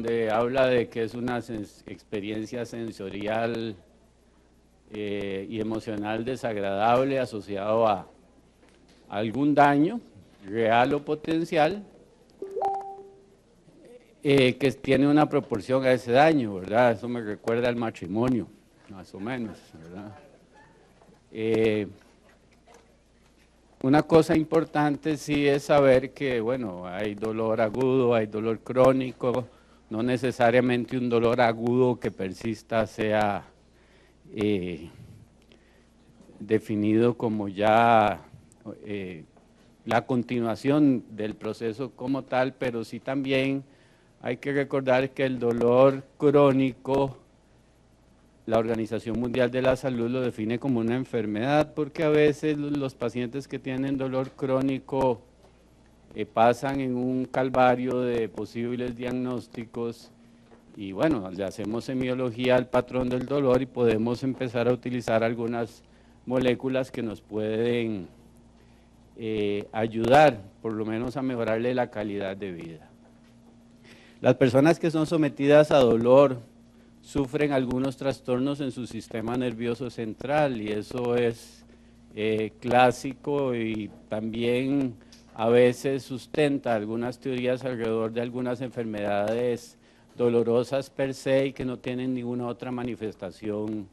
donde habla de que es una experiencia sensorial y emocional desagradable asociado a algún daño, real o potencial, que tiene una proporción a ese daño, ¿verdad? Eso me recuerda al matrimonio, más o menos, ¿verdad? Una cosa importante sí es saber que, bueno, hay dolor agudo, hay dolor crónico, no necesariamente un dolor agudo que persista sea definido como ya la continuación del proceso como tal, pero sí también hay que recordar que el dolor crónico, la Organización Mundial de la Salud lo define como una enfermedad, porque a veces los pacientes que tienen dolor crónico pasan en un calvario de posibles diagnósticos y bueno, le hacemos semiología al patrón del dolor y podemos empezar a utilizar algunas moléculas que nos pueden ayudar, por lo menos a mejorarle la calidad de vida. Las personas que son sometidas a dolor sufren algunos trastornos en su sistema nervioso central y eso es clásico y también a veces sustenta algunas teorías alrededor de algunas enfermedades dolorosas per se y que no tienen ninguna otra manifestación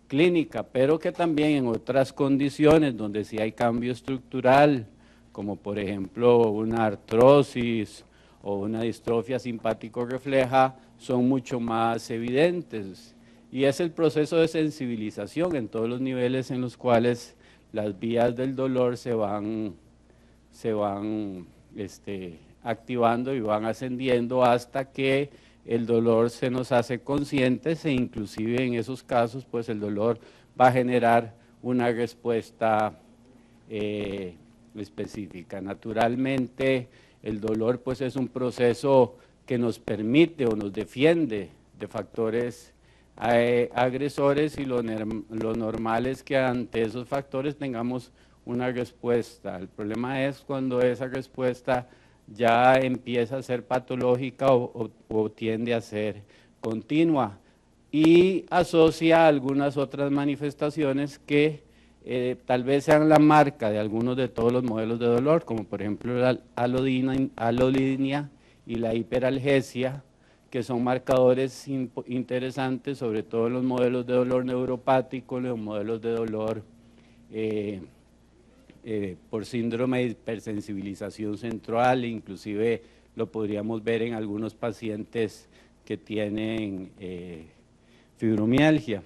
clínica, pero que también en otras condiciones donde sí hay cambio estructural, como por ejemplo una artrosis o una distrofia simpático-refleja, son mucho más evidentes. Y es el proceso de sensibilización en todos los niveles en los cuales las vías del dolor se van activando y van ascendiendo hasta que el dolor se nos hace conscientes e inclusive en esos casos pues el dolor va a generar una respuesta específica. Naturalmente el dolor pues es un proceso que nos permite o nos defiende de factores agresores y lo normal es que ante esos factores tengamos una respuesta. El problema es cuando esa respuesta ya empieza a ser patológica o tiende a ser continua y asocia algunas otras manifestaciones que tal vez sean la marca de algunos de todos los modelos de dolor, como por ejemplo la alodinia y la hiperalgesia, que son marcadores interesantes, sobre todo en los modelos de dolor neuropático, los modelos de dolor por síndrome de hipersensibilización central, inclusive lo podríamos ver en algunos pacientes que tienen fibromialgia.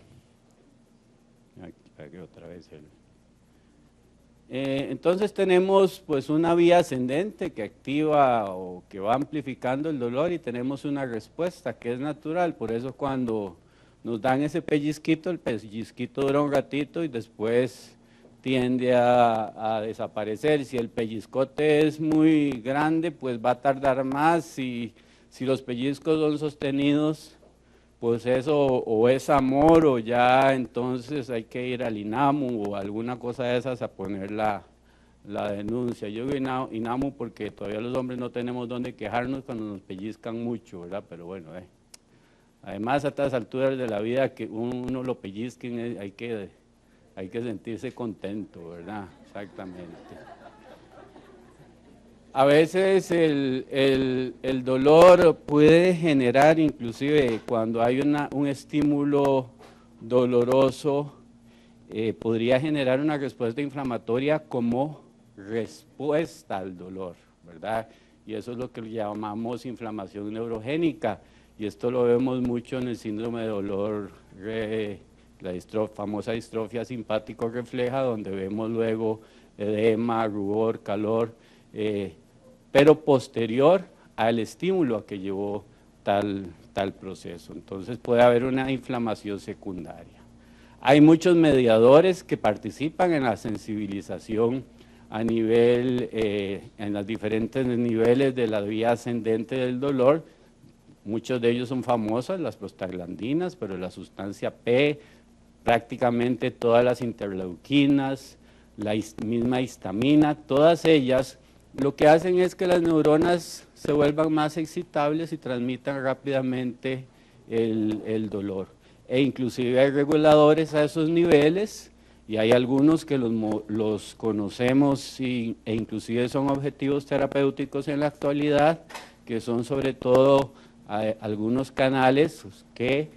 Aquí otra vez entonces tenemos pues una vía ascendente que activa o que va amplificando el dolor y tenemos una respuesta que es natural, por eso cuando nos dan ese pellizquito, el pellizquito dura un ratito y después tiende a desaparecer. Si el pellizcote es muy grande, pues va a tardar más. Si los pellizcos son sostenidos, pues eso o es amor o ya entonces hay que ir al INAMU o alguna cosa de esas a poner la denuncia. Yo digo INAMU porque todavía los hombres no tenemos dónde quejarnos cuando nos pellizcan mucho, ¿verdad? Pero bueno, además a estas alturas de la vida que uno lo pellizquen hay que sentirse contento, ¿verdad? Exactamente. A veces el dolor puede generar, inclusive cuando hay un estímulo doloroso, podría generar una respuesta inflamatoria como respuesta al dolor, ¿verdad? Y eso es lo que llamamos inflamación neurogénica, y esto lo vemos mucho en el síndrome de dolor la famosa distrofia simpático-refleja, donde vemos luego edema, rubor, calor, pero posterior al estímulo a que llevó tal proceso. Entonces puede haber una inflamación secundaria. Hay muchos mediadores que participan en la sensibilización a nivel, en los diferentes niveles de la vía ascendente del dolor. Muchos de ellos son famosos, las prostaglandinas, pero la sustancia P, prácticamente todas las interleuquinas, la misma histamina, todas ellas lo que hacen es que las neuronas se vuelvan más excitables y transmitan rápidamente el dolor. E inclusive hay reguladores a esos niveles, y hay algunos que los conocemos e inclusive son objetivos terapéuticos en la actualidad, que son sobre todo algunos canales que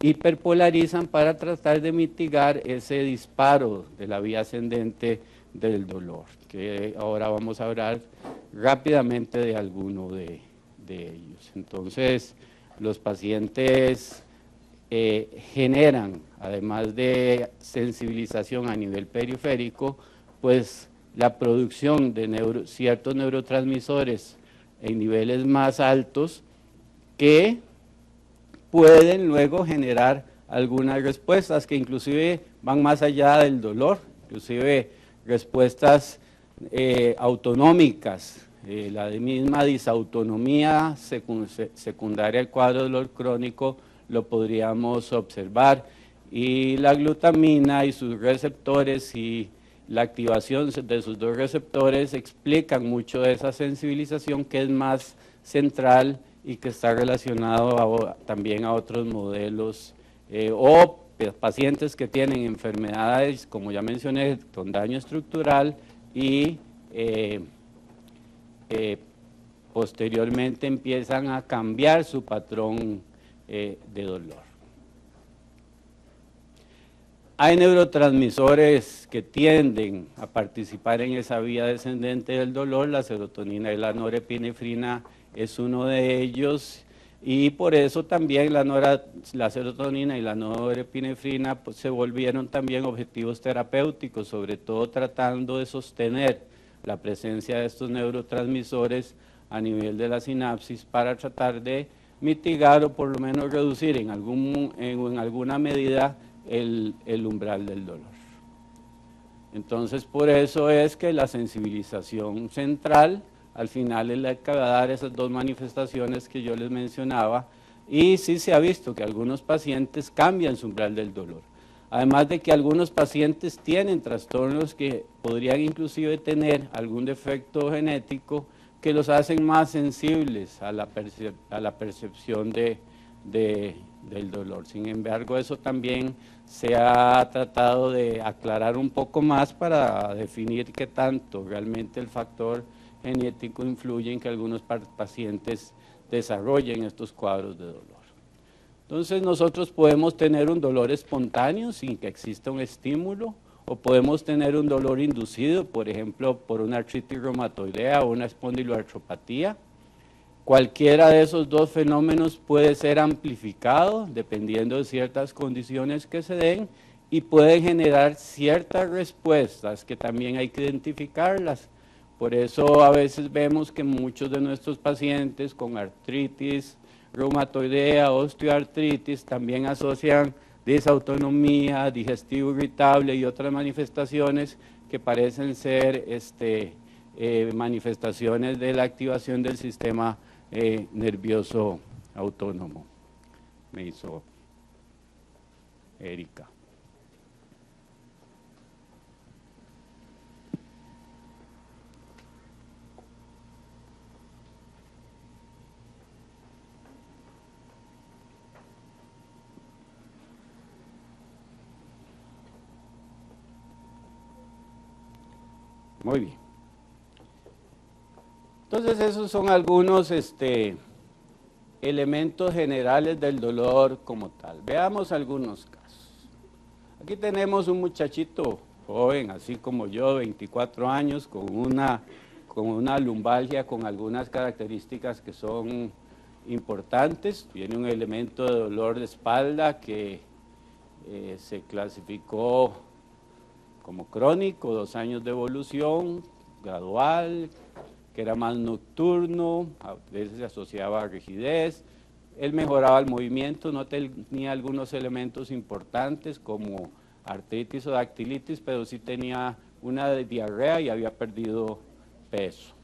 hiperpolarizan para tratar de mitigar ese disparo de la vía ascendente del dolor, que ahora vamos a hablar rápidamente de alguno de ellos. Entonces, los pacientes generan, además de sensibilización a nivel periférico, pues la producción de ciertos neurotransmisores en niveles más altos que pueden luego generar algunas respuestas que inclusive van más allá del dolor, inclusive respuestas autonómicas. La misma disautonomía secundaria al cuadro de dolor crónico lo podríamos observar, y la glutamina y sus receptores y la activación de sus dos receptores explican mucho de esa sensibilización, que es más central y que está relacionado también a otros modelos o pacientes que tienen enfermedades, como ya mencioné, con daño estructural y posteriormente empiezan a cambiar su patrón de dolor. Hay neurotransmisores que tienden a participar en esa vía descendente del dolor, la serotonina y la norepinefrina es uno de ellos, y por eso también la serotonina y la norepinefrina pues, se volvieron también objetivos terapéuticos, sobre todo tratando de sostener la presencia de estos neurotransmisores a nivel de la sinapsis para tratar de mitigar o por lo menos reducir en alguna medida el umbral del dolor. Entonces, por eso es que la sensibilización central al final es la que va a dar esas dos manifestaciones que yo les mencionaba, y sí se ha visto que algunos pacientes cambian su umbral del dolor. Además de que algunos pacientes tienen trastornos que podrían inclusive tener algún defecto genético que los hacen más sensibles a la percepción del dolor. Sin embargo, eso también se ha tratado de aclarar un poco más para definir qué tanto realmente el factor genético influye en que algunos pacientes desarrollen estos cuadros de dolor. Entonces nosotros podemos tener un dolor espontáneo sin que exista un estímulo, o podemos tener un dolor inducido, por ejemplo, por una artritis reumatoidea o una espondiloartropatía. Cualquiera de esos dos fenómenos puede ser amplificado dependiendo de ciertas condiciones que se den, y puede generar ciertas respuestas que también hay que identificarlas. Por eso a veces vemos que muchos de nuestros pacientes con artritis reumatoidea, osteoartritis, también asocian disautonomía, digestivo irritable y otras manifestaciones que parecen ser manifestaciones de la activación del sistema nervioso autónomo. Me hizo Erika. Muy bien. Entonces esos son algunos elementos generales del dolor como tal. Veamos algunos casos. Aquí tenemos un muchachito joven, así como yo, 24 años, con una lumbalgia con algunas características que son importantes. Tiene un elemento de dolor de espalda que se clasificó como crónico, 2 años de evolución, gradual, que era más nocturno, a veces se asociaba a rigidez. Él mejoraba el movimiento, no tenía algunos elementos importantes como artritis o dactilitis, pero sí tenía una diarrea y había perdido peso.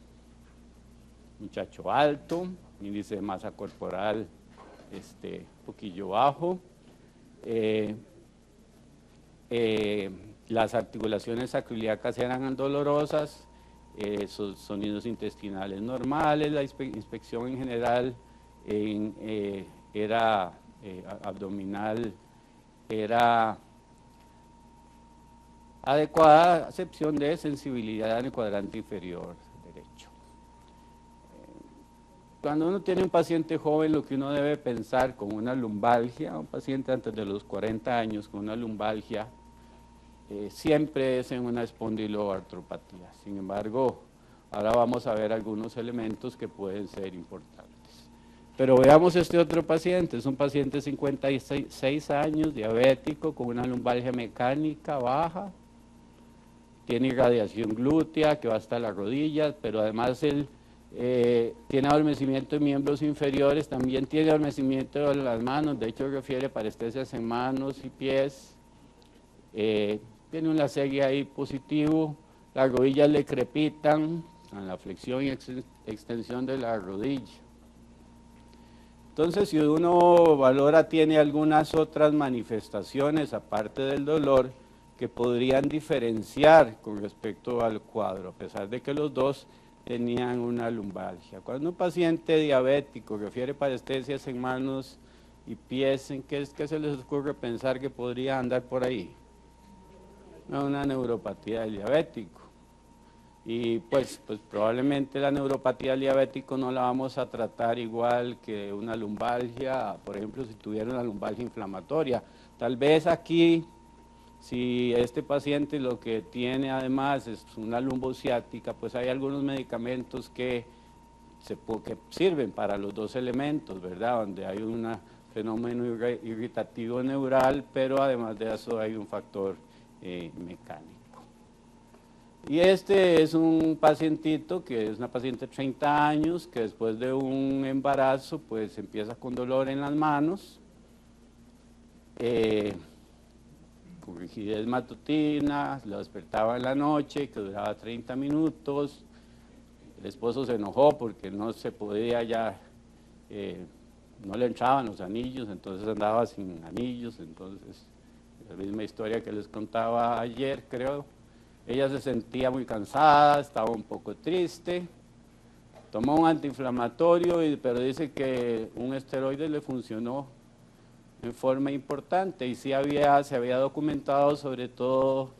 Muchacho alto, índice de masa corporal un poquillo bajo. Las articulaciones sacroiliacas eran dolorosas sonidos intestinales normales, la inspección en general era abdominal, era adecuada, a excepción de sensibilidad en el cuadrante inferior derecho. Cuando uno tiene un paciente joven, lo que uno debe pensar con una lumbalgia, un paciente antes de los 40 años con una lumbalgia, siempre es en una espondiloartropatía. Sin embargo, ahora vamos a ver algunos elementos que pueden ser importantes. Pero veamos este otro paciente, es un paciente de 56 años, diabético, con una lumbalgia mecánica baja, tiene irradiación glútea que va hasta las rodillas, pero además él tiene adormecimiento de miembros inferiores, también tiene adormecimiento de las manos, de hecho refiere parestesias en manos y pies, tiene un Lasegui ahí positivo, las rodillas le crepitan en la flexión y extensión de la rodilla. Entonces, si uno valora, tiene algunas otras manifestaciones, aparte del dolor, que podrían diferenciar con respecto al cuadro, a pesar de que los dos tenían una lumbalgia. Cuando un paciente diabético refiere parestesias en manos y pies, ¿en qué se les ocurre pensar que podría andar por ahí? Una neuropatía del diabético. Y pues probablemente la neuropatía del diabético no la vamos a tratar igual que una lumbalgia, por ejemplo, si tuviera una lumbalgia inflamatoria. Tal vez aquí, si este paciente lo que tiene además es una lumbociática, pues hay algunos medicamentos que sirven para los dos elementos, ¿verdad? Donde hay un fenómeno irritativo neural, pero además de eso hay un factor mecánico. Y este es un pacientito que es una paciente de 30 años que después de un embarazo pues empieza con dolor en las manos, con rigidez matutina, lo despertaba en la noche que duraba 30 minutos, el esposo se enojó porque no se podía ya, no le entraban los anillos, entonces andaba sin anillos, entonces la misma historia que les contaba ayer creo. Ella se sentía muy cansada, estaba un poco triste, tomó un antiinflamatorio, pero dice que un esteroide le funcionó en forma importante y sí se había documentado sobre todo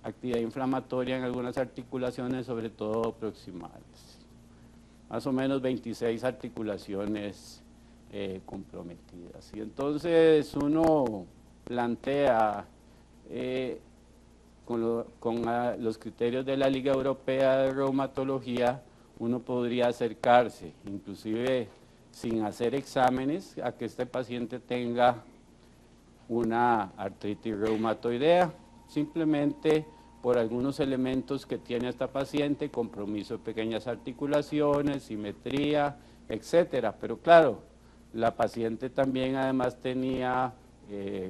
actividad inflamatoria en algunas articulaciones, sobre todo proximales. Más o menos 26 articulaciones comprometidas. Y entonces uno plantea con los criterios de la Liga Europea de Reumatología, uno podría acercarse, inclusive sin hacer exámenes, a que este paciente tenga una artritis reumatoidea, simplemente por algunos elementos que tiene esta paciente, compromiso de pequeñas articulaciones, simetría, etcétera. Pero claro, la paciente también además tenía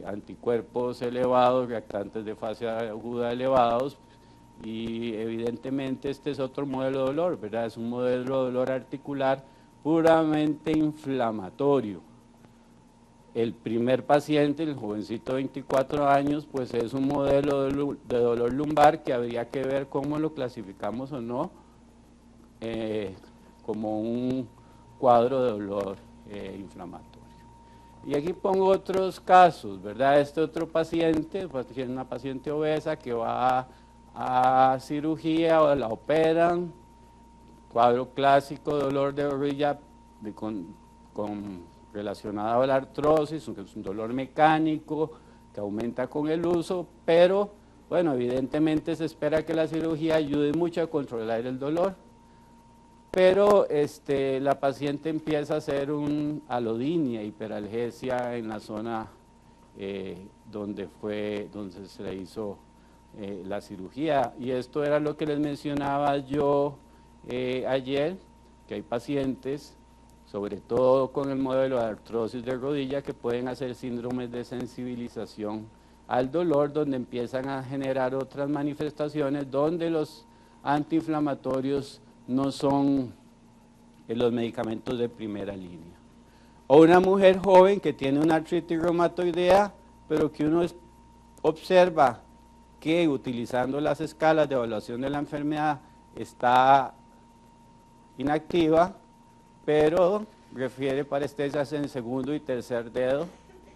anticuerpos elevados, reactantes de fase aguda elevados, y evidentemente este es otro modelo de dolor, ¿verdad? Es un modelo de dolor articular puramente inflamatorio. El primer paciente, el jovencito de 24 años, pues es un modelo de dolor lumbar que habría que ver cómo lo clasificamos o no como un cuadro de dolor inflamatorio. Y aquí pongo otros casos, ¿verdad? Este otro paciente, pues tiene una paciente obesa que va a cirugía o la operan, cuadro clásico, dolor de rodilla relacionado a la artrosis, que es un dolor mecánico que aumenta con el uso, pero bueno, evidentemente se espera que la cirugía ayude mucho a controlar el dolor. Pero la paciente empieza a hacer un alodinia, hiperalgesia en la zona donde se le hizo la cirugía. Y esto era lo que les mencionaba yo ayer, que hay pacientes, sobre todo con el modelo de artrosis de rodilla, que pueden hacer síndromes de sensibilización al dolor, donde empiezan a generar otras manifestaciones, donde los antiinflamatorios no son los medicamentos de primera línea. O una mujer joven que tiene una artritis reumatoidea, pero que uno observa que utilizando las escalas de evaluación de la enfermedad está inactiva, pero refiere parestesias en segundo y tercer dedo.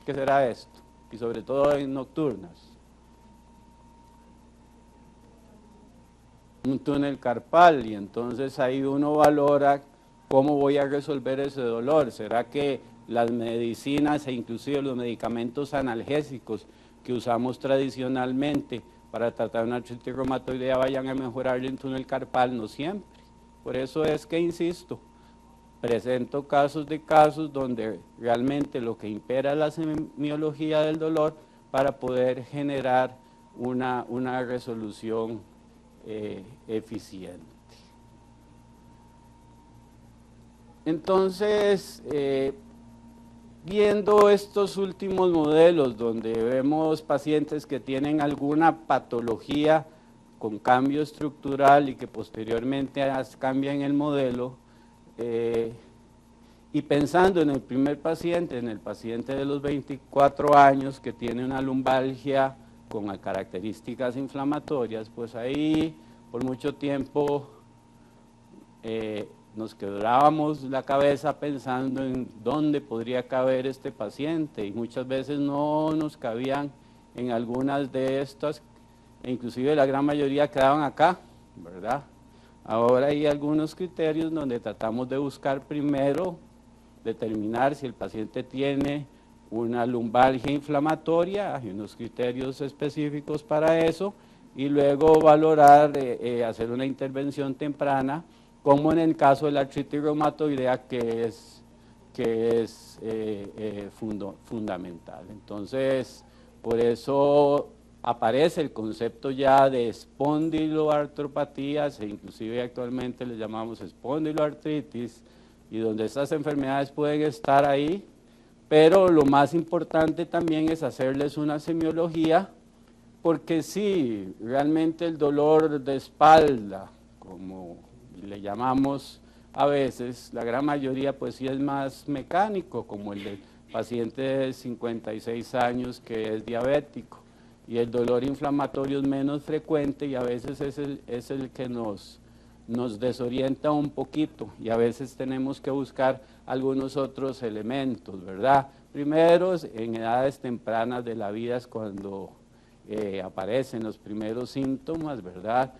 ¿Qué será esto? Y sobre todo en nocturnas. Un túnel carpal, y entonces ahí uno valora cómo voy a resolver ese dolor. ¿Será que las medicinas e inclusive los medicamentos analgésicos que usamos tradicionalmente para tratar una artritis reumatoidea vayan a mejorar el túnel carpal? No siempre. Por eso es que insisto, presento casos donde realmente lo que impera es la semiología del dolor para poder generar una resolución eficiente. Entonces, viendo estos últimos modelos donde vemos pacientes que tienen alguna patología con cambio estructural y que posteriormente cambian el modelo, y pensando en el primer paciente, en el paciente de los 24 años que tiene una lumbalgia con características inflamatorias, pues ahí por mucho tiempo nos quebrábamos la cabeza pensando en dónde podría caber este paciente, y muchas veces no nos cabían en algunas de estas, e inclusive la gran mayoría quedaban acá, ¿verdad? Ahora hay algunos criterios donde tratamos de buscar primero, determinar si el paciente tiene una lumbalgia inflamatoria, hay unos criterios específicos para eso, y luego valorar, hacer una intervención temprana, como en el caso de la artritis reumatoidea, que es fundamental. Entonces, por eso aparece el concepto ya de espondiloartropatías, e inclusive actualmente le llamamos espondiloartritis, y donde estas enfermedades pueden estar ahí, pero lo más importante también es hacerles una semiología, porque sí, realmente el dolor de espalda, como le llamamos a veces, la gran mayoría pues sí es más mecánico, como el del paciente de 56 años que es diabético, y el dolor inflamatorio es menos frecuente y a veces es el que nos desorienta un poquito, y a veces tenemos que buscar algunos otros elementos, ¿verdad? Primero, en edades tempranas de la vida es cuando aparecen los primeros síntomas, ¿verdad?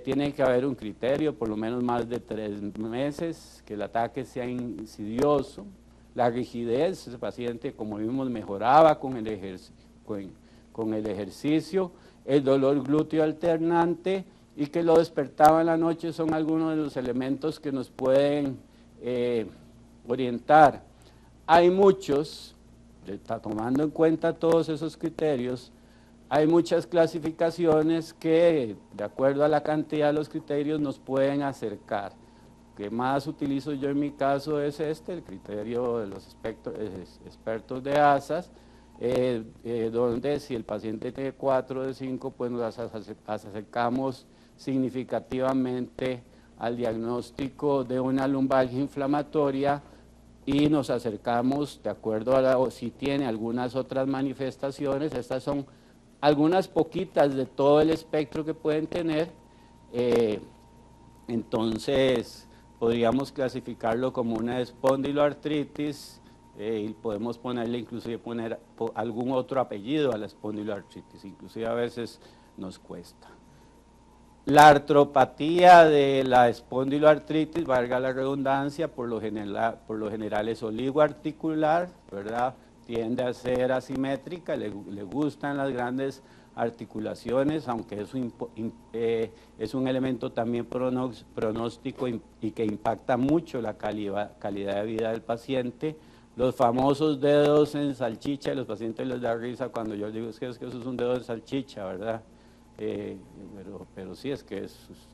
Tiene que haber un criterio, por lo menos más de 3 meses, que el ataque sea insidioso. La rigidez, ese paciente, como vimos, mejoraba con el ejercicio. El dolor glúteo alternante y que lo despertaba en la noche son algunos de los elementos que nos pueden orientar. Hay muchos, tomando en cuenta todos esos criterios, hay muchas clasificaciones que, de acuerdo a la cantidad de los criterios, nos pueden acercar. El que más utilizo yo en mi caso es el criterio de los expertos de ASAS, donde si el paciente tiene 4 de 5, pues nos acercamos significativamente al diagnóstico de una lumbalgia inflamatoria, y nos acercamos de acuerdo a si tiene algunas otras manifestaciones. Estas son algunas poquitas de todo el espectro que pueden tener. Entonces podríamos clasificarlo como una espondiloartritis, y podemos inclusive poner algún otro apellido a la espondiloartritis, inclusive a veces nos cuesta. La artropatía de la espondiloartritis, valga la redundancia, por lo general es oligoarticular, ¿verdad? Tiende a ser asimétrica, le gustan las grandes articulaciones, aunque es un elemento también pronóstico y que impacta mucho la calidad de vida del paciente. Los famosos dedos en salchicha, los pacientes les da risa cuando yo digo que eso es un dedo de salchicha, ¿verdad? Pero sí, es que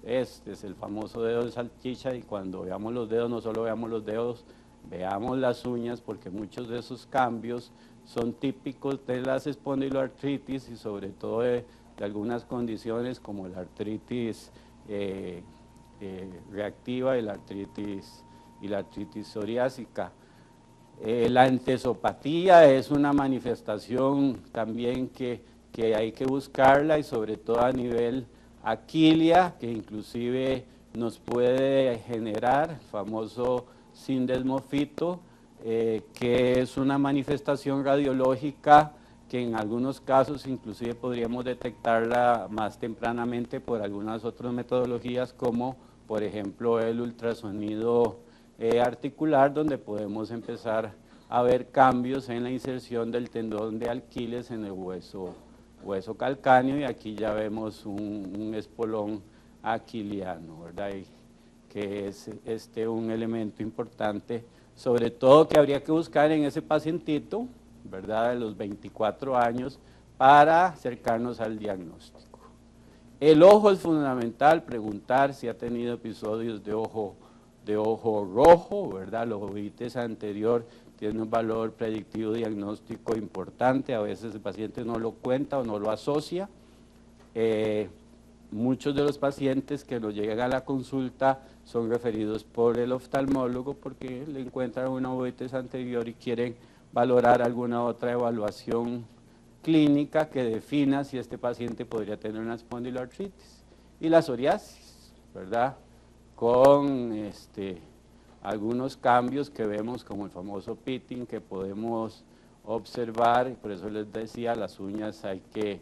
este es el famoso dedo de salchicha, y cuando veamos los dedos, no solo veamos los dedos, veamos las uñas, porque muchos de esos cambios son típicos de las espondiloartritis y sobre todo de algunas condiciones como la artritis reactiva y la artritis psoriásica. La entesopatía es una manifestación también que que hay que buscarla y sobre todo a nivel aquilia, que inclusive nos puede generar el famoso sindesmofito, que es una manifestación radiológica que en algunos casos inclusive podríamos detectarla más tempranamente por algunas otras metodologías como por ejemplo el ultrasonido articular, donde podemos empezar a ver cambios en la inserción del tendón de Aquiles en el hueso calcáneo, y aquí ya vemos un espolón aquiliano, ¿verdad? Y que es un elemento importante, sobre todo que habría que buscar en ese pacientito, ¿verdad?, de los 24 años, para acercarnos al diagnóstico. El ojo es fundamental, preguntar si ha tenido episodios de ojo rojo, ¿verdad? La uveitis anterior tiene un valor predictivo diagnóstico importante, a veces el paciente no lo cuenta o no lo asocia. Muchos de los pacientes que nos llegan a la consulta son referidos por el oftalmólogo porque le encuentran una uveitis anterior y quieren valorar alguna otra evaluación clínica que defina si este paciente podría tener una espondiloartritis. Y la psoriasis, ¿verdad?, con algunos cambios que vemos como el famoso pitting que podemos observar, y por eso les decía, las uñas hay que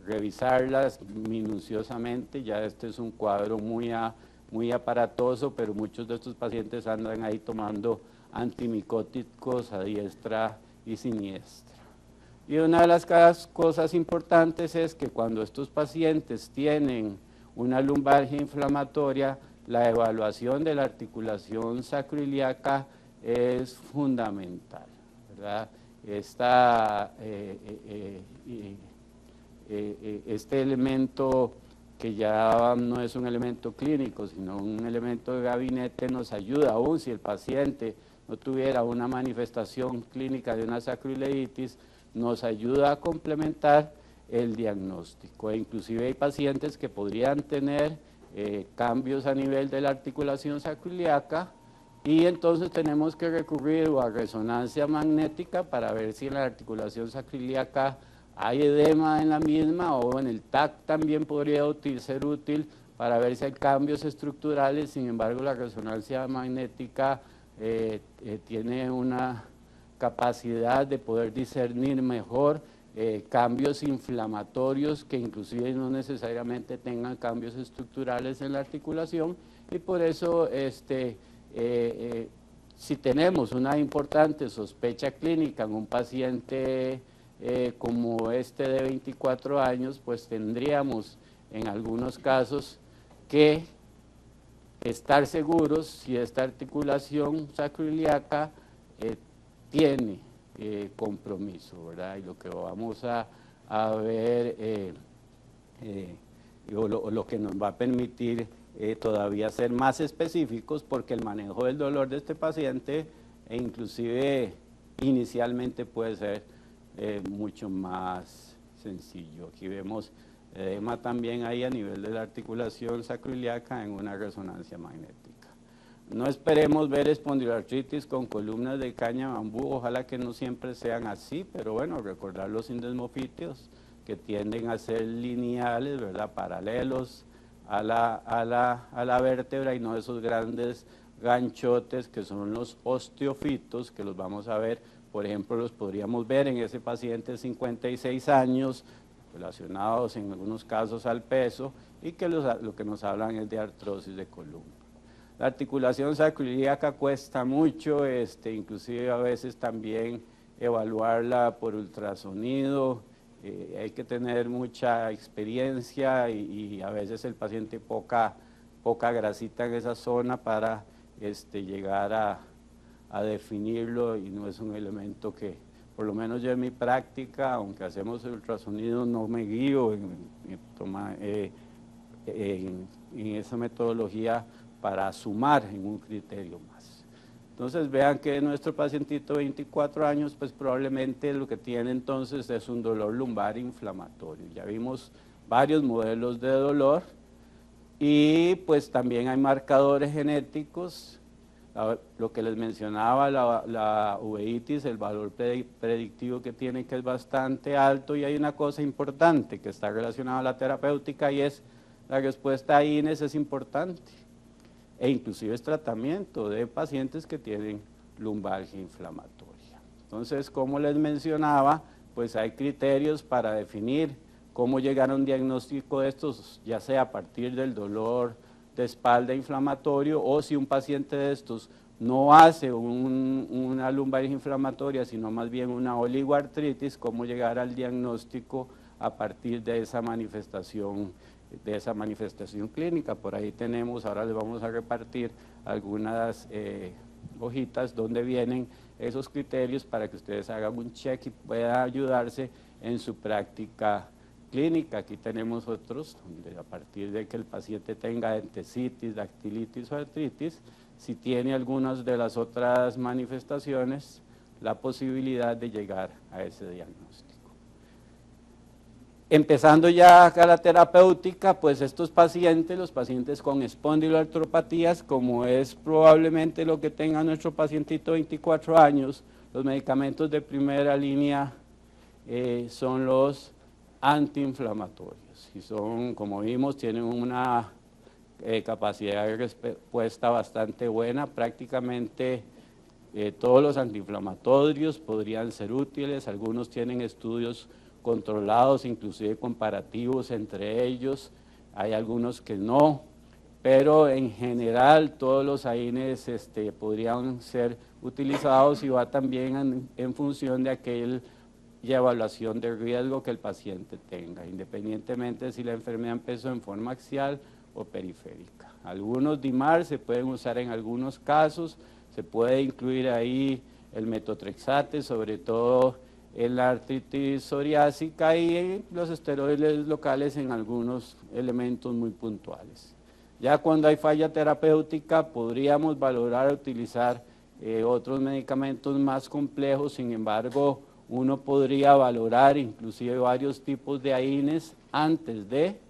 revisarlas minuciosamente. Ya este es un cuadro muy aparatoso, pero muchos de estos pacientes andan ahí tomando antimicóticos a diestra y siniestra. Y una de las cosas importantes es que cuando estos pacientes tienen una lumbalgia inflamatoria, la evaluación de la articulación sacroiliaca es fundamental, ¿verdad? Este elemento, que ya no es un elemento clínico, sino un elemento de gabinete, nos ayuda, aún si el paciente no tuviera una manifestación clínica de una sacroileitis, nos ayuda a complementar el diagnóstico. E inclusive hay pacientes que podrían tener cambios a nivel de la articulación sacroiliaca, y entonces tenemos que recurrir a resonancia magnética para ver si en la articulación sacroiliaca hay edema en la misma, o en el TAC también podría ser útil para ver si hay cambios estructurales. Sin embargo, la resonancia magnética tiene una capacidad de poder discernir mejor cambios inflamatorios que inclusive no necesariamente tengan cambios estructurales en la articulación, y por eso si tenemos una importante sospecha clínica en un paciente como de 24 años, pues tendríamos en algunos casos que estar seguros si esta articulación sacroiliaca tiene compromiso, ¿verdad? Y lo que vamos a ver, o lo que nos va a permitir todavía ser más específicos, porque el manejo del dolor de este paciente inclusive inicialmente puede ser mucho más sencillo. Aquí vemos edema también ahí a nivel de la articulación sacroiliaca en una resonancia magnética. No esperemos ver espondiloartritis con columnas de caña de bambú, ojalá que no siempre sean así, pero bueno, recordar los sindesmofitios que tienden a ser lineales, ¿verdad?, paralelos a la vértebra, y no esos grandes ganchotes que son los osteofitos, que los vamos a ver, por ejemplo, los podríamos ver en ese paciente de 56 años, relacionados en algunos casos al peso, y que lo que nos hablan es de artrosis de columna. La articulación sacroiliaca cuesta mucho, inclusive a veces también evaluarla por ultrasonido, hay que tener mucha experiencia y a veces el paciente poca grasita en esa zona para llegar a definirlo, y no es un elemento que, por lo menos yo en mi práctica, aunque hacemos el ultrasonido, no me guío en esa metodología para sumar en un criterio más. Entonces vean que nuestro pacientito de 24 años, pues probablemente lo que tiene entonces es un dolor lumbar inflamatorio. Ya vimos varios modelos de dolor, y pues también hay marcadores genéticos Lo que les mencionaba, la uveitis, el valor predictivo que tiene, que es bastante alto, y hay una cosa importante que está relacionada a la terapéutica, y es la respuesta a INES es importante, e inclusive es tratamiento de pacientes que tienen lumbalgia inflamatoria. Entonces, como les mencionaba, pues hay criterios para definir cómo llegar a un diagnóstico de estos, ya sea a partir del dolor de espalda inflamatorio, o si un paciente de estos no hace una lumbalgia inflamatoria, sino más bien una oligoartritis, cómo llegar al diagnóstico a partir de esa manifestación clínica. Por ahí tenemos, ahora les vamos a repartir algunas hojitas donde vienen esos criterios para que ustedes hagan un check y puedan ayudarse en su práctica clínica. Aquí tenemos otros, donde a partir de que el paciente tenga entesitis, dactilitis o artritis, si tiene algunas de las otras manifestaciones, la posibilidad de llegar a ese diagnóstico. Empezando ya a la terapéutica, pues estos pacientes, los pacientes con espondiloartropatías, como es probablemente lo que tenga nuestro pacientito de 24 años, los medicamentos de primera línea son los antiinflamatorios, y son, como vimos, tienen una capacidad de respuesta bastante buena. Prácticamente todos los antiinflamatorios podrían ser útiles, algunos tienen estudios controlados, inclusive comparativos entre ellos, hay algunos que no, pero en general todos los AINES podrían ser utilizados, y va también en función de aquella evaluación de riesgo que el paciente tenga, independientemente de si la enfermedad empezó en forma axial o periférica. Algunos DIMAR se pueden usar en algunos casos, se puede incluir ahí el metotrexate, sobre todo en la artritis psoriásica, y los esteroides locales en algunos elementos muy puntuales. Ya cuando hay falla terapéutica podríamos valorar utilizar otros medicamentos más complejos. Sin embargo, uno podría valorar inclusive varios tipos de AINES antes de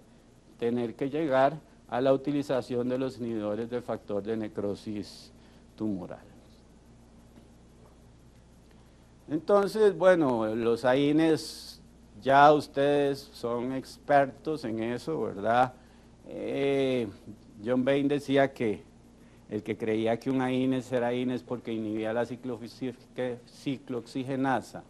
tener que llegar a la utilización de los inhibidores del factor de necrosis tumoral. Entonces, bueno, los AINES, ya ustedes son expertos en eso, ¿verdad? John Vane decía que el que creía que un AINES era AINES porque inhibía la ciclooxigenasa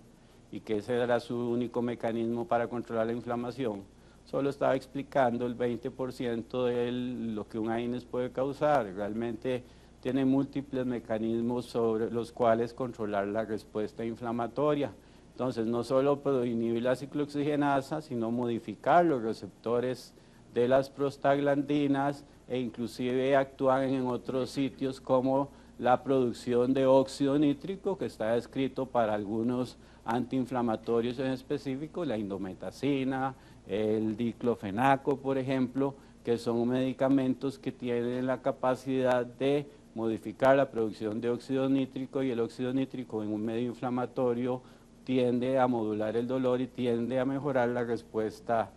y que ese era su único mecanismo para controlar la inflamación, solo estaba explicando el 20% de lo que un AINES puede causar. Realmente tiene múltiples mecanismos sobre los cuales controlar la respuesta inflamatoria. Entonces, no solo inhibir la ciclooxigenasa, sino modificar los receptores de las prostaglandinas, e inclusive actúan en otros sitios como la producción de óxido nítrico, que está descrito para algunos antiinflamatorios en específico, la indometacina, el diclofenaco, por ejemplo, que son medicamentos que tienen la capacidad de modificar la producción de óxido nítrico, y el óxido nítrico en un medio inflamatorio tiende a modular el dolor y tiende a mejorar la respuesta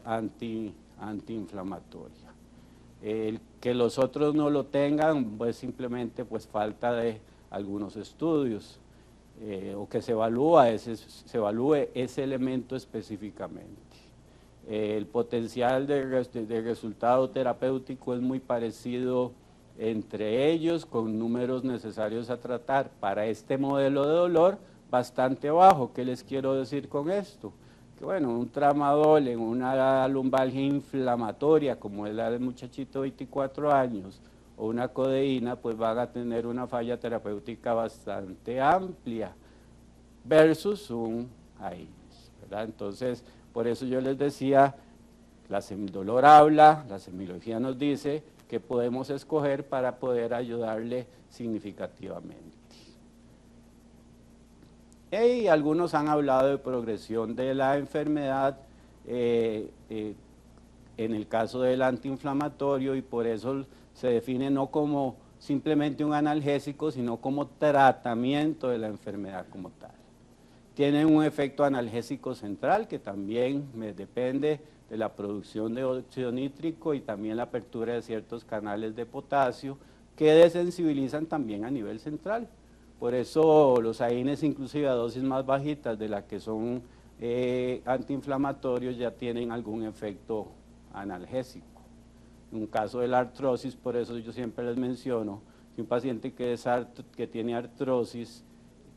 antiinflamatoria. El que los otros no lo tengan, pues simplemente pues falta de algunos estudios, o que se evalúe ese elemento específicamente. El potencial de resultado terapéutico es muy parecido entre ellos, con números necesarios a tratar para este modelo de dolor bastante bajo. ¿Qué les quiero decir con esto? Que bueno, un tramadol en una lumbalgia inflamatoria como es la del muchachito de 24 años, o una codeína, pues van a tener una falla terapéutica bastante amplia versus un AINES, ¿verdad? Entonces, por eso yo les decía, la semidolor habla, la semiología nos dice que podemos escoger para poder ayudarle significativamente. Y algunos han hablado de progresión de la enfermedad en el caso del antiinflamatorio, y por eso se define no como simplemente un analgésico, sino como tratamiento de la enfermedad como tal. Tienen un efecto analgésico central que también depende de la producción de óxido nítrico y también la apertura de ciertos canales de potasio, que desensibilizan también a nivel central. Por eso los AINES, inclusive a dosis más bajitas de las que son antiinflamatorios, ya tienen algún efecto analgésico. En un caso de la artrosis, por eso yo siempre les menciono que un paciente que tiene artrosis,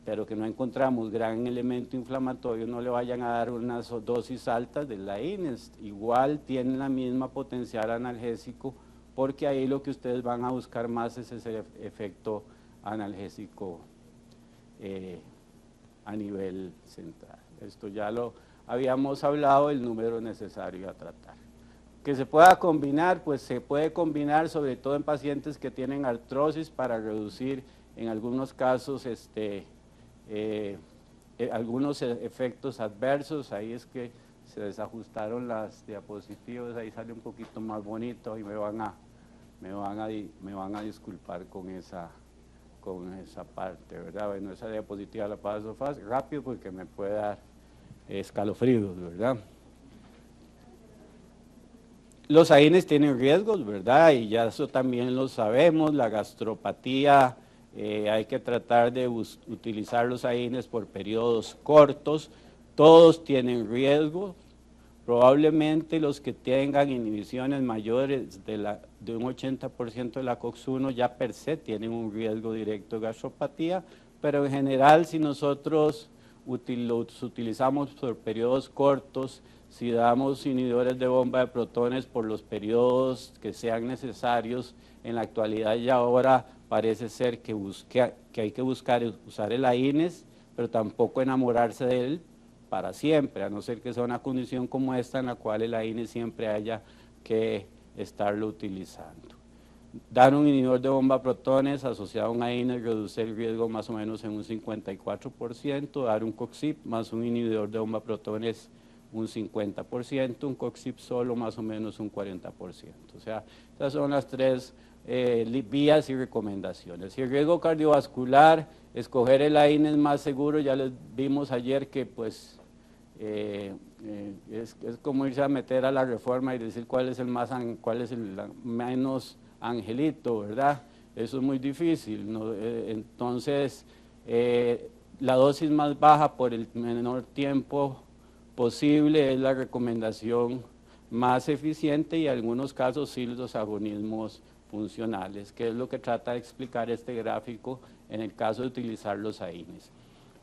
pero que no encontramos gran elemento inflamatorio, no le vayan a dar unas dosis altas del AINES. Igual tienen la misma potencial analgésico, porque ahí lo que ustedes van a buscar más es ese efecto analgésico a nivel central. Esto ya lo habíamos hablado, el número necesario a tratar. Que se pueda combinar, pues se puede combinar sobre todo en pacientes que tienen artrosis para reducir en algunos casos algunos efectos adversos. Ahí es que se desajustaron las diapositivas, ahí sale un poquito más bonito y me van a disculpar con esa parte, ¿verdad? Bueno, esa diapositiva la paso rápido porque me puede dar escalofríos, ¿verdad? Los AINES tienen riesgos, ¿verdad? Y ya eso también lo sabemos. La gastropatía, hay que tratar de utilizar los AINES por periodos cortos. Todos tienen riesgos. Probablemente los que tengan inhibiciones mayores de un 80% de la COX-1 ya per se tienen un riesgo directo de gastropatía, pero en general si nosotros los utilizamos por periodos cortos, si damos inhibidores de bomba de protones por los periodos que sean necesarios, en la actualidad y ahora parece ser que hay que buscar usar el AINES, pero tampoco enamorarse de él para siempre, a no ser que sea una condición como esta en la cual el AINES siempre haya que estarlo utilizando. Dar un inhibidor de bomba de protones asociado a un AINES reduce el riesgo más o menos en un 54%, dar un COXIP más un inhibidor de bomba de protones un 50%, un COXIP solo más o menos un 40%. O sea, estas son las tres vías y recomendaciones. Y el riesgo cardiovascular, escoger el AINES más seguro, ya les vimos ayer que pues es como irse a meter a la Reforma y decir cuál es el menos angelito, ¿verdad? Eso es muy difícil, ¿no? Entonces, la dosis más baja por el menor tiempo posible es la recomendación más eficiente, y en algunos casos sí los agonismos funcionales, que es lo que trata de explicar este gráfico en el caso de utilizar los AINES.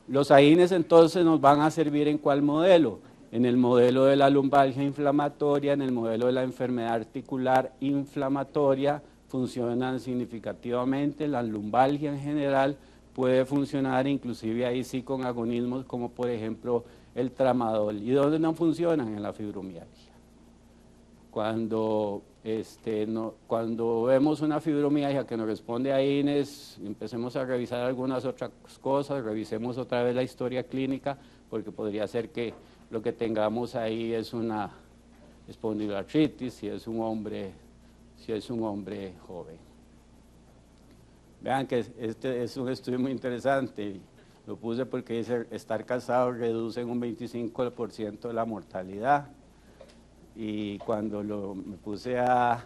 Los AINES entonces nos van a servir ¿en cuál modelo? En el modelo de la lumbalgia inflamatoria, en el modelo de la enfermedad articular inflamatoria, funcionan significativamente. La lumbalgia en general puede funcionar, inclusive ahí sí con agonismos como por ejemplo el tramadol. ¿Y dónde no funcionan? En la fibromialgia. Cuando vemos una fibromialgia que nos responde a AINES, empecemos a revisar algunas otras cosas, revisemos otra vez la historia clínica, porque podría ser que lo que tengamos ahí es una espondiloartritis, si es un hombre joven. Vean que este es un estudio muy interesante, lo puse porque dice estar casado reduce en un 25% la mortalidad. Y cuando me puse a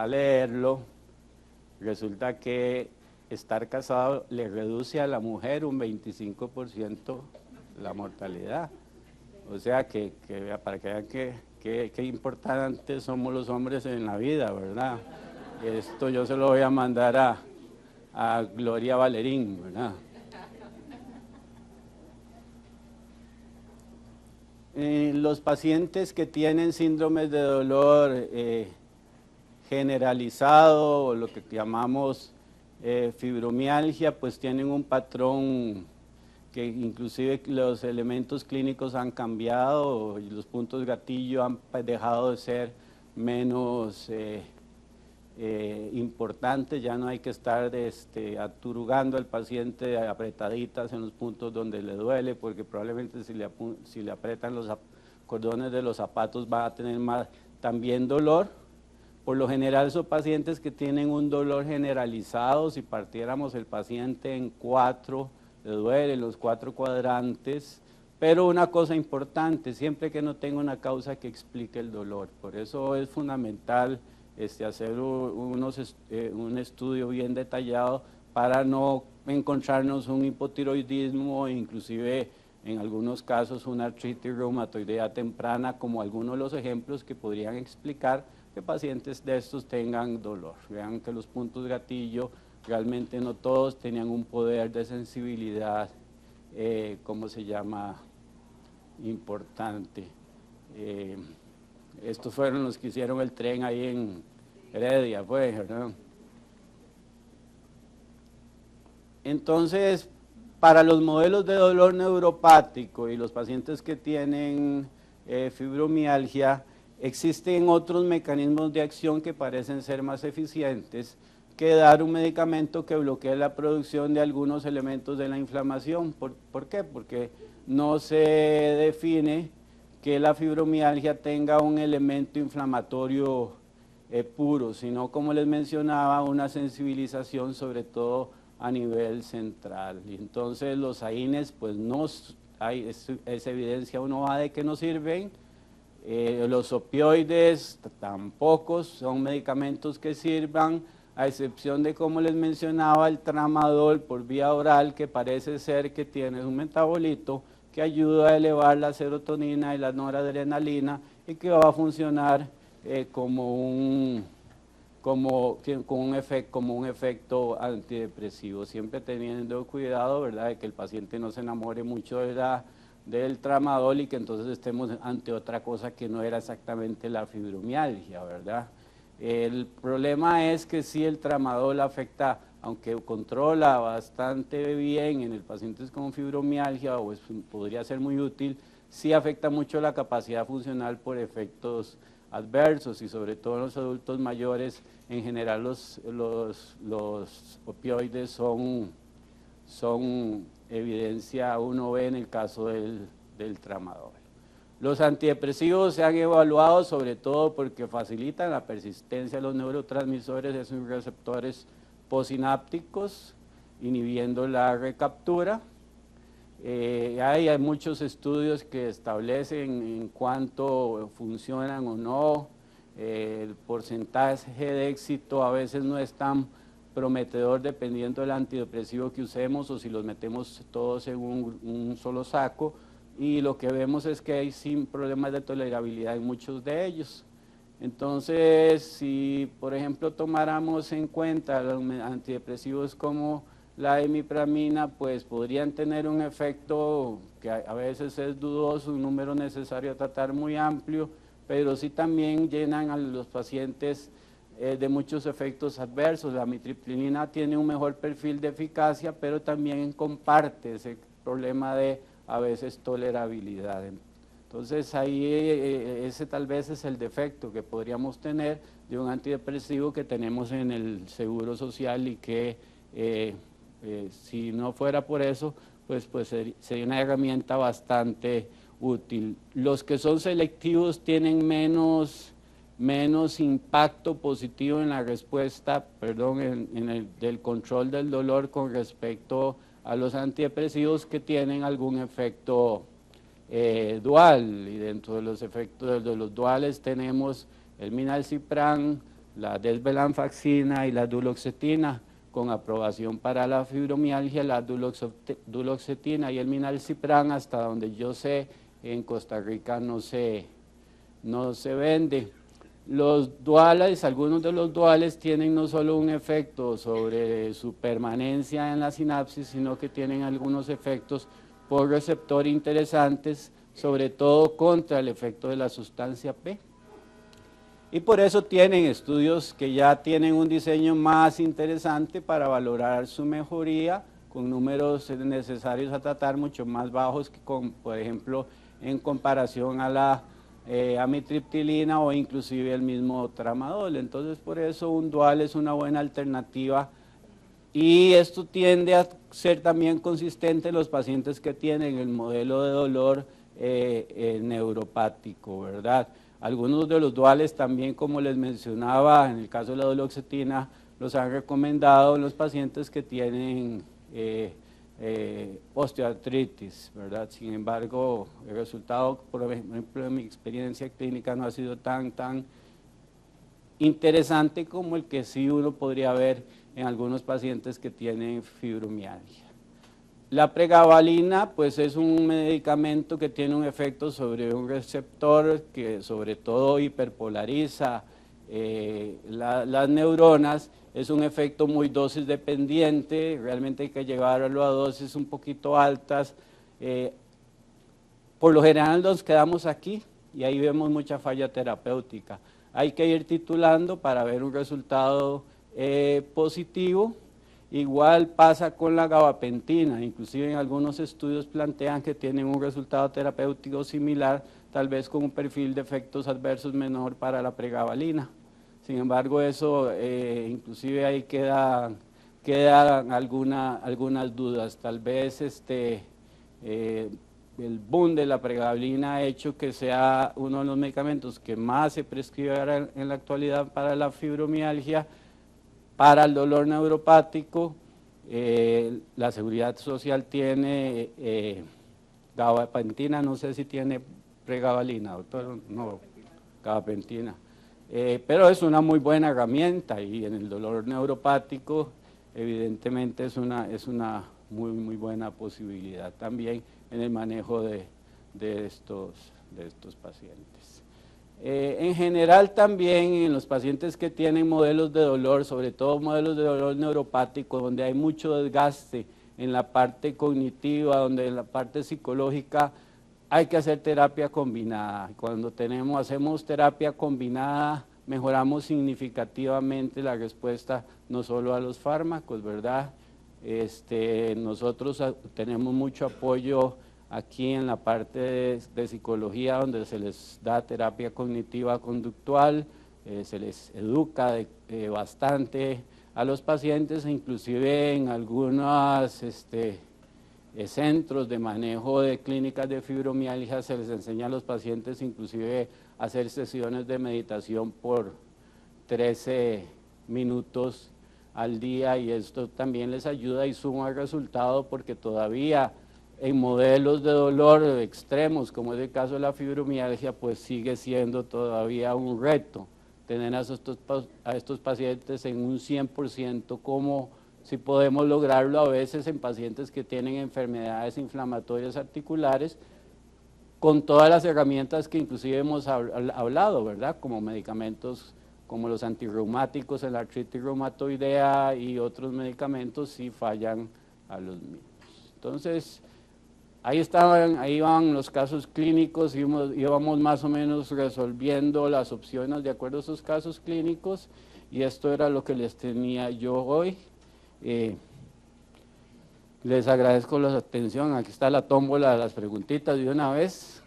leerlo, resulta que estar casado le reduce a la mujer un 25% la mortalidad. O sea que para que vean qué importantes somos los hombres en la vida, ¿verdad? Esto yo se lo voy a mandar a Gloria Valerín, ¿verdad? Los pacientes que tienen síndromes de dolor generalizado, o lo que llamamos fibromialgia, pues tienen un patrón que inclusive los elementos clínicos han cambiado y los puntos gatillo han dejado de ser menos importantes. Ya no hay que estar aturugando al paciente apretaditas en los puntos donde le duele, porque probablemente si le apretan los cordones de los zapatos va a tener más también dolor. Por lo general son pacientes que tienen un dolor generalizado. Si partiéramos el paciente en 4, le duele los 4 cuadrantes, pero una cosa importante, siempre que no tenga una causa que explique el dolor. Por eso es fundamental hacer un estudio bien detallado para no encontrarnos un hipotiroidismo, inclusive en algunos casos una artritis reumatoidea temprana, como algunos de los ejemplos que podrían explicar que pacientes de estos tengan dolor. Vean que los puntos gatillo realmente no todos tenían un poder de sensibilidad, ¿cómo se llama?, importante. Estos fueron los que hicieron el tren ahí en Heredia, pues, ¿verdad? Entonces, para los modelos de dolor neuropático y los pacientes que tienen fibromialgia, existen otros mecanismos de acción que parecen ser más eficientes que dar un medicamento que bloquee la producción de algunos elementos de la inflamación. ¿Por qué? Porque no se define que la fibromialgia tenga un elemento inflamatorio puro, sino, como les mencionaba, una sensibilización sobre todo a nivel central. Y entonces los AINES, pues no hay, es evidencia uno va de que no sirven. Los opioides tampoco son medicamentos que sirvan, a excepción de, como les mencionaba, el tramadol por vía oral, que parece ser que tiene un metabolito que ayuda a elevar la serotonina y la noradrenalina y que va a funcionar como un efecto antidepresivo, siempre teniendo cuidado, ¿verdad?, de que el paciente no se enamore mucho del tramadol y que entonces estemos ante otra cosa que no era exactamente la fibromialgia, ¿verdad? El problema es que si el tramadol afecta, aunque controla bastante bien en el paciente con fibromialgia, o podría ser muy útil, sí afecta mucho la capacidad funcional por efectos adversos, y sobre todo en los adultos mayores. En general los opioides son evidencia, uno ve en el caso del tramadol. Los antidepresivos se han evaluado sobre todo porque facilitan la persistencia de los neurotransmisores de sus receptores postsinápticos, inhibiendo la recaptura. Hay muchos estudios que establecen en cuánto funcionan o no. El porcentaje de éxito a veces no es tan prometedor dependiendo del antidepresivo que usemos o si los metemos todos en un solo saco, y lo que vemos es que hay sin problemas de tolerabilidad en muchos de ellos. Entonces, si por ejemplo tomáramos en cuenta los antidepresivos como la imipramina, pues podrían tener un efecto que a veces es dudoso, un número necesario a tratar muy amplio, pero sí también llenan a los pacientes de muchos efectos adversos. La amitriptilina tiene un mejor perfil de eficacia, pero también comparte ese problema de a veces tolerabilidad. Entonces ahí ese tal vez es el defecto que podríamos tener de un antidepresivo que tenemos en el Seguro Social y que si no fuera por eso, pues sería una herramienta bastante útil. Los que son selectivos tienen menos impacto positivo en la respuesta, del control del dolor con respecto a los antidepresivos que tienen algún efecto dual, y dentro de los efectos de los duales tenemos el Minalcipran, la desvenlafaxina y la duloxetina, con aprobación para la fibromialgia. La duloxetina y el Minalcipran, hasta donde yo sé, en Costa Rica no se vende. Los duales, algunos de los duales tienen no solo un efecto sobre su permanencia en la sinapsis, sino que tienen algunos efectos por receptor interesantes, sobre todo contra el efecto de la sustancia P. Y por eso tienen estudios que ya tienen un diseño más interesante para valorar su mejoría, con números necesarios a tratar mucho más bajos que por ejemplo, en comparación a la amitriptilina o inclusive el mismo tramadol. Entonces, por eso un dual es una buena alternativa, y esto tiende a ser también consistente en los pacientes que tienen el modelo de dolor neuropático, ¿verdad? Algunos de los duales también, como les mencionaba, en el caso de la duloxetina, los han recomendado en los pacientes que tienen osteoartritis, ¿verdad? Sin embargo, el resultado, por ejemplo, en mi experiencia clínica no ha sido tan interesante como el que sí uno podría ver en algunos pacientes que tienen fibromialgia. La pregabalina pues es un medicamento que tiene un efecto sobre un receptor que sobre todo hiperpolariza las neuronas, es un efecto muy dosis dependiente, realmente hay que llevarlo a dosis un poquito altas. Por lo general nos quedamos aquí y ahí vemos mucha falla terapéutica. Hay que ir titulando para ver un resultado positivo. Igual pasa con la gabapentina, inclusive en algunos estudios plantean que tienen un resultado terapéutico similar, tal vez con un perfil de efectos adversos menor para la pregabalina. Sin embargo, eso inclusive ahí quedan algunas dudas. Tal vez el boom de la pregabalina ha hecho que sea uno de los medicamentos que más se prescribe ahora en la actualidad para la fibromialgia, para el dolor neuropático. La Seguridad Social tiene gabapentina, no sé si tiene pregabalina, doctor, no, gabapentina. Pero es una muy buena herramienta y en el dolor neuropático evidentemente es una muy buena posibilidad también en el manejo de estos pacientes. En general también en los pacientes que tienen modelos de dolor, sobre todo modelos de dolor neuropático, donde hay mucho desgaste en la parte cognitiva, donde en la parte psicológica hay que hacer terapia combinada. Cuando hacemos terapia combinada, mejoramos significativamente la respuesta no solo a los fármacos, ¿verdad? Nosotros tenemos mucho apoyo aquí en la parte de psicología, donde se les da terapia cognitiva conductual, se les educa bastante a los pacientes, inclusive en algunos centros de manejo de clínicas de fibromialgia se les enseña a los pacientes inclusive a hacer sesiones de meditación por 13 minutos al día, y esto también les ayuda y suma el resultado, porque todavía en modelos de dolor extremos, como es el caso de la fibromialgia, pues sigue siendo todavía un reto tener a estos pacientes en un 100%, como si podemos lograrlo a veces en pacientes que tienen enfermedades inflamatorias articulares, con todas las herramientas que inclusive hemos hablado, ¿verdad? Como medicamentos como los antirreumáticos en la artritis reumatoidea y otros medicamentos sí fallan a los mismos. Entonces, ahí van los casos clínicos, íbamos más o menos resolviendo las opciones de acuerdo a esos casos clínicos, y esto era lo que les tenía yo hoy. Les agradezco la atención. Aquí está la tómbola de las preguntitas de una vez.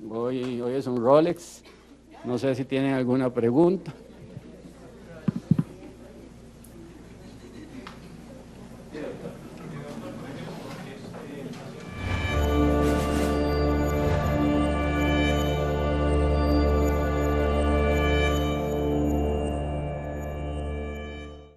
Hoy es un Rolex. No sé si tienen alguna pregunta.